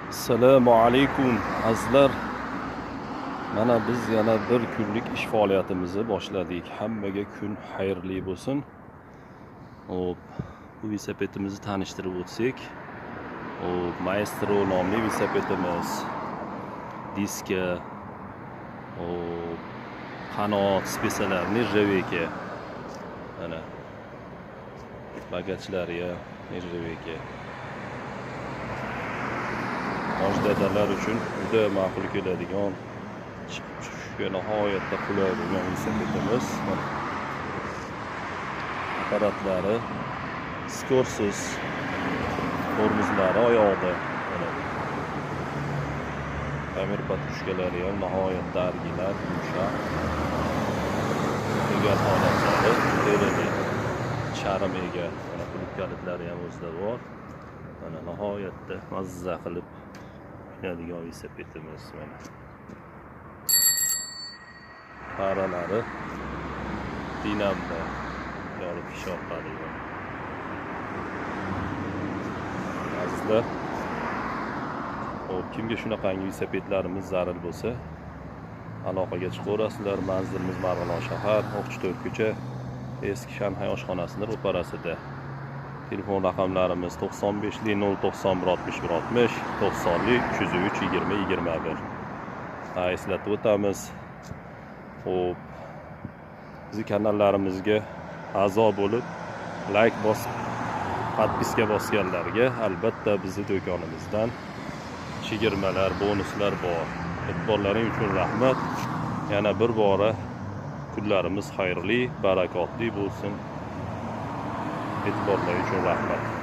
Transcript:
Assalomu alaykum azizlar. Mana biz yana bir kunlik ish faoliyatimizni boshladik. Hammaga kun xayrli bo'lsin. Hop, bu velosipedimizni tanishtirib o'tsak. Hop, Maestro nomli velosipedimiz. Diska, hop, qanot spesalar, nirjaveka. Mana bagajlari ham nirjaveka. Yosh dadalar uchun juda ma'qul keladigan, chiqib tushishga nihoyatda qulay bo'lgan velosipedimiz. Aparatlari skorsiz, tormozlari oyoqda. Kamera patrушkalari ham nihoyatda original, yumshoq. Egar holatlari juda charm ega. Mana klub kalitlari ham o'zida bor. Mana nihoyatda mazza qilib yadigan velosipedimiz mana. Faralari dinamo yorib ishorqali. Azizlar, kimga shunaqangi velosipedlarimiz zarur bo'lsa, aloqaga chiqaverasizlar. Manzilimiz Marg'ilon shahar, O'qchi-To'rt ko'cha, eski Shanxay oshxonasida ro'parasida. Telefon raqamlarimiz 95 090 61 60, 90 303 20 21. Eslatib o'tamiz. Xo'p, bizning kanallarimizga a'zo bo'lib, like bosib, podpiska bosganlarga albatta bizning do'konimizdan chegirmalar, bonuslar bor. E'tiborlaring uchun rahmat. Yana bir bora kunlarimiz xayrli, barakotli bo'lsin. E'tiborlaring uchun rahmat.